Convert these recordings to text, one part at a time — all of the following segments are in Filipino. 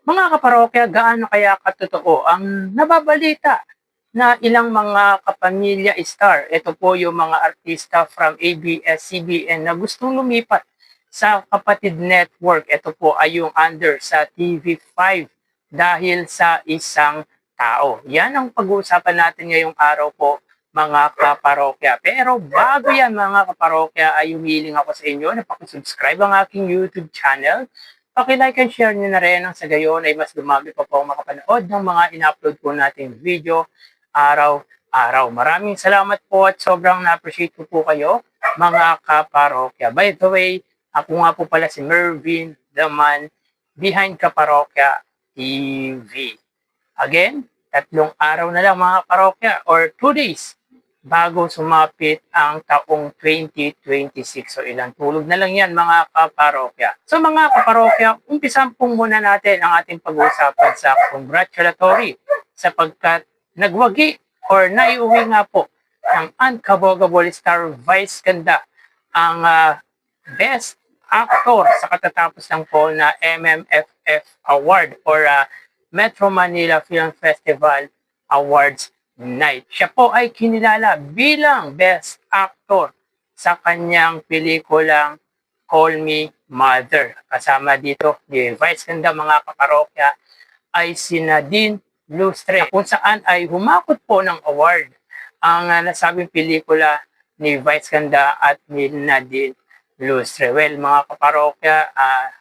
Mga kaparokya, gaano kaya katotoo ang nababalita na ilang mga kapamilya star, ito po yung mga artista from ABS-CBN na gustong lumipat sa kapatid network. Ito po ay yung under sa TV5 dahil sa isang tao. Yan ang pag-uusapan natin ngayong araw po, mga kaparokya. Pero bago yan mga kaparokya ay humiling ako sa inyo na pakisubscribe ang aking YouTube channel. Paki-like and share nyo na rin nang sa gayon ay mas dumami pa po makapanood ng mga in-upload po nating video araw-araw. Maraming salamat po at sobrang na-appreciate ko po kayo mga kaparokya. By the way, ako nga po pala si Mervin, the man behind Kaparokya TV. Again, 3 araw na lang mga parokya or 2 days bago sumapit ang taong 2026. So ilang tulog na lang yan mga kaparokya. So mga kaparokya, umpisan po muna natin ang ating pag-uusapan sa congratulatory sapagkat nagwagi or naiuwi nga po ng Unkabogable Star Vice Ganda ang Best Actor sa katatapos lang po na MMFF Award or Metro Manila Film Festival Awards Night. Siya po ay kinilala bilang Best Actor sa kanyang pelikulang Call Me Mother. Kasama dito ni Vice Ganda mga kaparokya ay si Nadine Lustre kung saan ay humakot po ng award ang nasabing pelikula ni Vice Ganda at ni Nadine Lustre. Well mga kaparokya,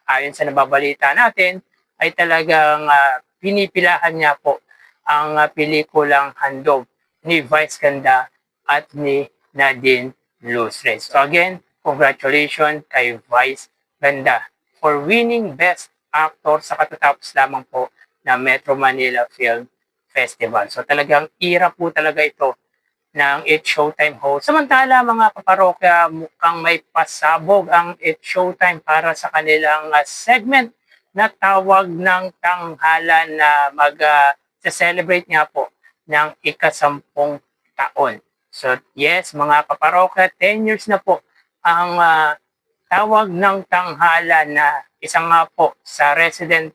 ayon sa nababalita natin ay talagang pinipilahan niya po ang pelikulang Handog ni Vice Ganda at ni Nadine Lustre. So again, congratulations kay Vice Ganda for winning Best Actor sa katatapos lamang po na Metro Manila Film Festival. So talagang ira po talaga ito ng It's Showtime host. Samantala mga kaparokya, mukhang may pasabog ang It's Showtime para sa kanilang segment na tawag ng tanghalan na mag-celebrate nga po ng ika-10 taon. So yes, mga kaparokya, 10 years na po ang tawag ng tanghalan na isa nga po sa resident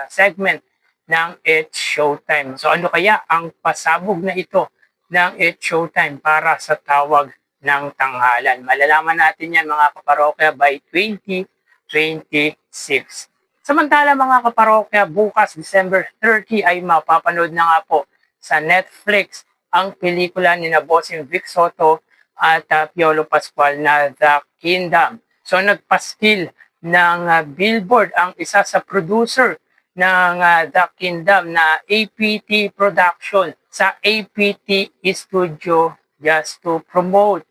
segment ng It's Showtime. So ano kaya ang pasabog na ito ng It's Showtime para sa tawag ng tanghalan? Malalaman natin yan mga kaparokya by 2026. Samantala mga kaparokya, bukas December 30 ay mapapanood na nga po sa Netflix ang pelikula ni na Bossing Vic Soto at Piolo Pascual na The Kingdom. So nagpaskil ng Billboard ang isa sa producer ng The Kingdom na APT Production sa APT Studio just to promote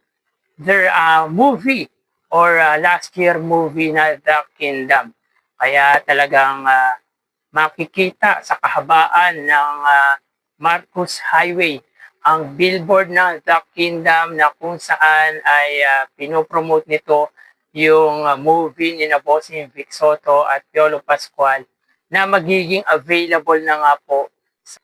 their movie or last year movie na The Kingdom. Kaya talagang makikita sa kahabaan ng Marcos Highway ang billboard ng The Kingdom na kung saan ay pinopromote nito yung movie ni na Bossing Vic Soto at Piolo Pascual na magiging available na nga po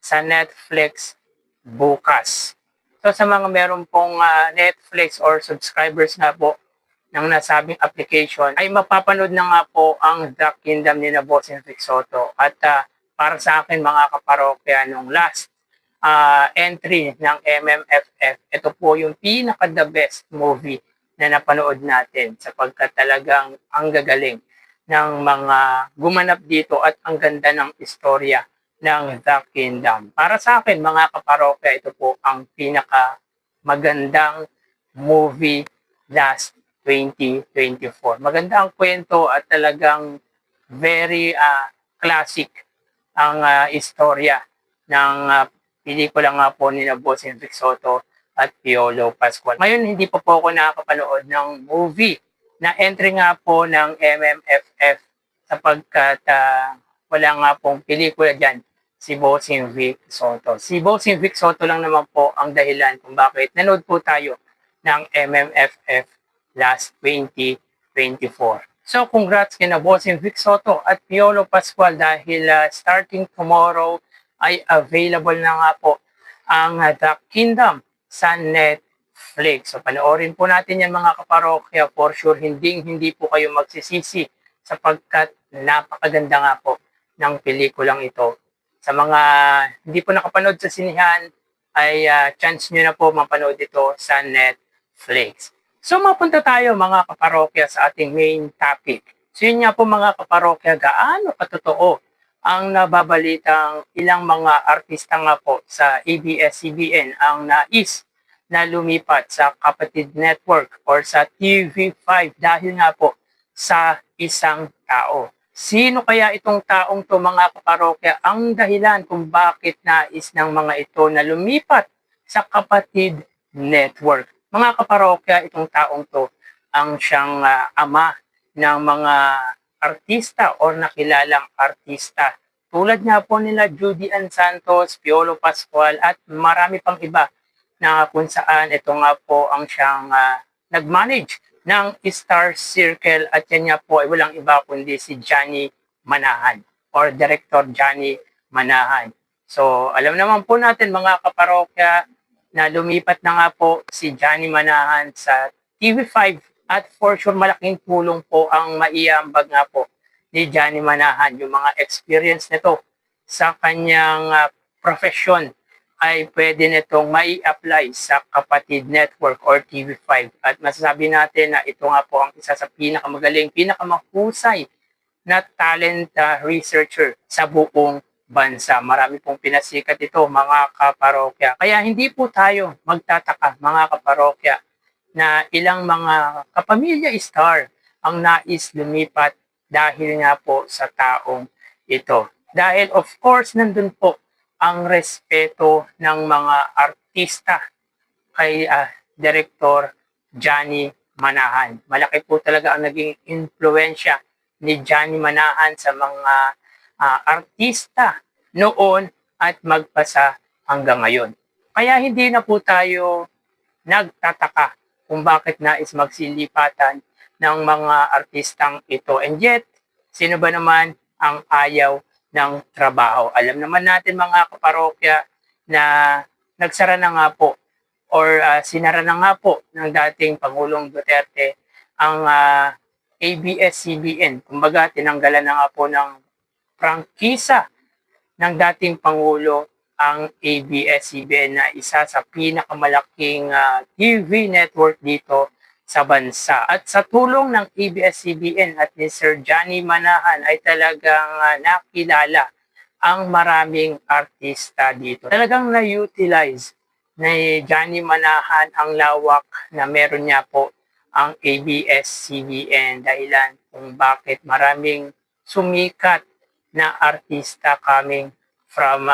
sa Netflix bukas. So sa mga meron pong Netflix or subscribers nga po ng nasabing application ay mapapanood na nga po ang The Kingdom ni na Bossing Vic Soto. At para sa akin mga kaparokya, nung last entry ng MMFF, ito po yung pinaka-the best movie na napanood natin sapagkat talagang ang gagaling ng mga gumanap dito at ang ganda ng istorya ng The Kingdom. Para sa akin mga kaparokya, ito po ang pinaka magandang movie last 2024. Maganda ang kwento at talagang very classic ang istorya ng pelikula nga po ni Bossing Vic Soto at Piolo Pascual. Ngayon hindi pa po ako nakakapanood ng movie na entry nga po ng MMFF sapagkat wala nga pong pelikula dyan si Bossing Vic Soto. Si Bossing Vic Soto lang naman po ang dahilan kung bakit nanood po tayo ng MMFF last 2024. So congrats kina Bossing Vic Soto at Piolo Pascual dahil starting tomorrow ay available na nga po ang The Kingdom sa Netflix. So panoorin po natin yan mga kaparokya. For sure, hindi po kayo magsisisi sapagkat napakaganda nga po ng pelikulang ito. Sa mga hindi po nakapanood sa sinihan, ay chance nyo na po mapanood ito sa Netflix. So mapunta tayo mga kaparokya sa ating main topic. So yun nga po mga kaparokya, gaano katotoo ang nababalitang ilang mga artista nga po sa ABS-CBN ang nais na lumipat sa Kapatid Network or sa TV5 dahil nga po sa isang tao. Sino kaya itong taong to mga kaparokya? Ang dahilan kung bakit nais ng mga ito na lumipat sa Kapatid Network. Mga kaparokya, itong taong to ang siyang ama ng mga artista or nakilalang artista. Tulad nga po nila Judy Ann Santos, Piolo Pascual at marami pang iba na kung saan ito nga po ang siyang nag-manage ng Star Circle at yan nga po ay walang iba kundi si Johnny Manahan or Director Johnny Manahan. So alam naman po natin mga kaparokya na lumipat na nga po si Johnny Manahan sa TV5 at for sure malaking tulong po ang maiambag nga po ni Johnny Manahan yung mga experience nito sa kanyang profession ay pwede nitong mai-apply sa Kapatid Network or TV5. At masasabi natin na ito nga po ang isa sa pinakamagaling, pinakamahusay na talent researcher sa buong bansa. Marami pong pinasikat ito mga kaparokya. Kaya hindi po tayo magtataka mga kaparokya na ilang mga kapamilya star ang nais lumipat dahil nga po sa taong ito. Dahil of course nandun po ang respeto ng mga artista kay Director Johnny Manahan. Malaki po talaga ang naging influensya ni Johnny Manahan sa mga artista noon at magpasa hanggang ngayon. Kaya hindi na po tayo nagtataka kung bakit nais magsilipatan ng mga artistang ito. And yet, sino ba naman ang ayaw ng trabaho? Alam naman natin mga kaparokya na nagsara na nga po or sinara na nga po ng dating Pangulong Duterte ang ABS-CBN. Kumbaga, tinanggalan na nga po ng prangkisa ng dating Pangulo ang ABS-CBN na isa sa pinakamalaking TV network dito sa bansa. At sa tulong ng ABS-CBN at ni Sir Johnny Manahan ay talagang nakilala ang maraming artista dito. Talagang na-utilize ni Johnny Manahan ang lawak na meron niya po ang ABS-CBN dahilan kung bakit maraming sumikat na artista coming from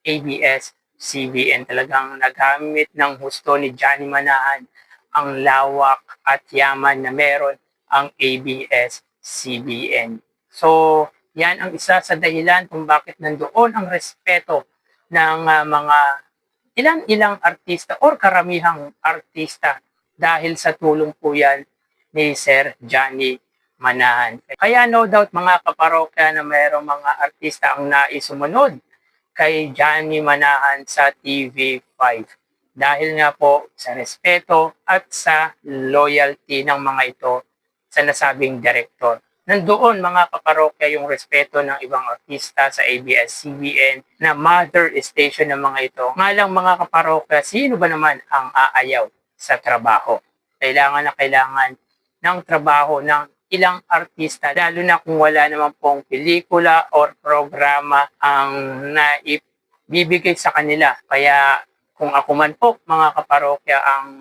ABS-CBN. Talagang nagamit ng husto ni Johnny Manahan ang lawak at yaman na meron ang ABS-CBN. So, yan ang isa sa dahilan kung bakit nandoon ang respeto ng mga ilang artista or karamihang artista dahil sa tulong po yan ni Sir Johnny Manahan. Kaya no doubt mga kaparokya na mayroong mga artista ang naisumunod kay Johnny Manahan sa TV5 dahil nga po sa respeto at sa loyalty ng mga ito sa nasabing direktor. Nandoon mga kaparokya yung respeto ng ibang artista sa ABS-CBN na mother station ng mga ito. Nga lang mga kaparokya, sino ba naman ang aayaw sa trabaho? Kailangan na kailangan ng trabaho ng ilang artista, lalo na kung wala naman pong pelikula or programa ang naibibigay sa kanila. Kaya kung ako man po, mga kaparokya, ang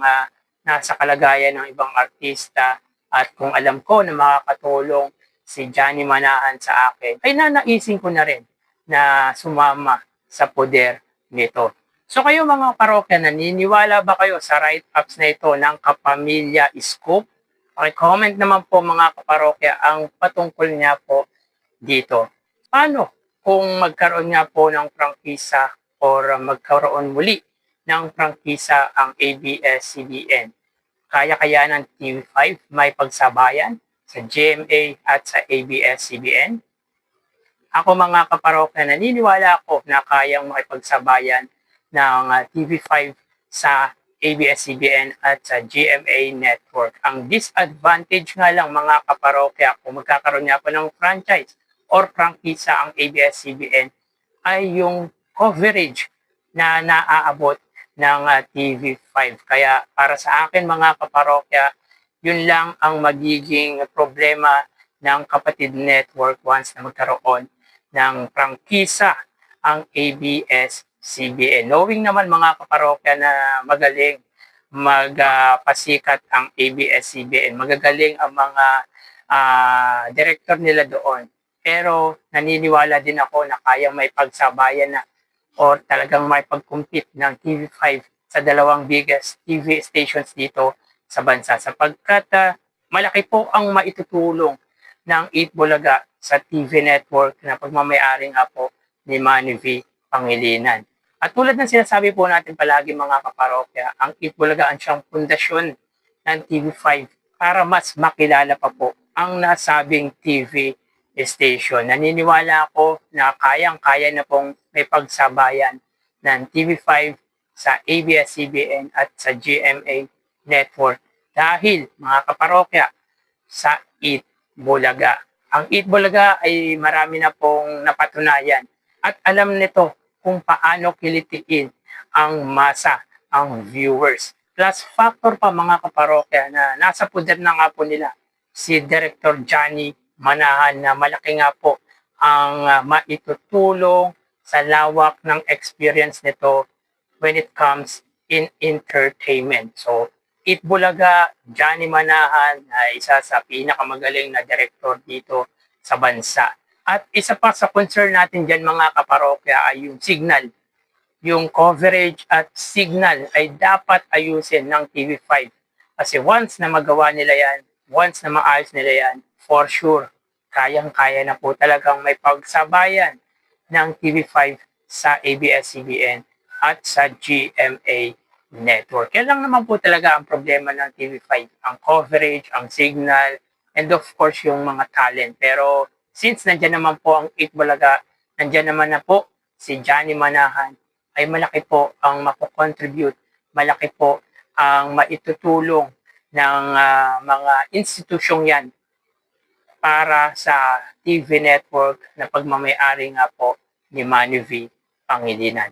nasa kalagayan ng ibang artista at kung alam ko na makakatulong si Johnny Manahan sa akin, ay nanaisin ko na rin na sumama sa poder nito. So kayo mga parokya, naniniwala ba kayo sa write-ups na ito ng Kapamilya Scoop? Paki-comment naman po mga kaparokya ang patungkol niya po dito. Paano kung magkaroon nga po ng prangkisa or magkaroon muli ng prangkisa ang ABS-CBN? Kaya ng TV5 may pagsabayan sa GMA at sa ABS-CBN? Ako mga kaparokya, naniniwala ako na kayang makipagsabayan ng TV5 sa ABS-CBN at sa GMA Network. Ang disadvantage nga lang mga kaparokya kung magkakaroon niya po ng franchise or prangkisa ang ABS-CBN ay yung coverage na naaabot ng TV5. Kaya para sa akin mga kaparokya, yun lang ang magiging problema ng Kapatid Network once na magkaroon ng prangkisa ang ABS-CBN. Knowing naman mga kaparokya na magaling magpasikat ang ABS-CBN, magagaling ang mga director nila doon. Pero naniniwala din ako na kayang may pagsabayan na or talagang may pag-compete ng TV5 sa dalawang biggest TV stations dito sa bansa sapagkat malaki po ang maitutulong ng 8 Bulaga sa TV network na pagmamayari nga po ni Manny V. Pangilinan. At tulad ng sinasabi po natin palagi mga kaparokya, ang 8 Bulaga ang siyang pundasyon ng TV5 para mas makilala pa po ang nasabing TV station. Naniniwala ako na kayang-kaya na pong may pagsabayan ng TV5 sa ABS-CBN at sa GMA Network dahil mga kaparokya sa 8 Bulaga. Ang 8 Bulaga ay marami na pong napatunayan at alam nito kung paano kilitiin ang masa, ang viewers. Plus factor pa mga kaparokya na nasa puder na nga po nila si Director Johnny Manahan na malaki nga po ang maitutulong sa lawak ng experience nito when it comes in entertainment. So, 8 Bulaga, Johnny Manahan ay isa sa pinakamagaling na director dito sa bansa. At isa pa sa concern natin dyan mga kaparokya ay yung signal. Yung coverage at signal ay dapat ayusin ng TV5. Kasi once na magawa nila yan, once na maayos nila yan, for sure, kayang-kaya na po talagang may pagsabayan ng TV5 sa ABS-CBN at sa GMA Network. Yan lang naman po talaga ang problema ng TV5. Ang coverage, ang signal, and of course yung mga talent. Pero since nandyan naman po ang 8 Bulaga, nandyan naman na po si Johnny Manahan, ay malaki po ang mapocontribute, malaki po ang maitutulong ng mga institusyong yan para sa TV network na pagmamayari nga po ni Manny V. Pangilinan.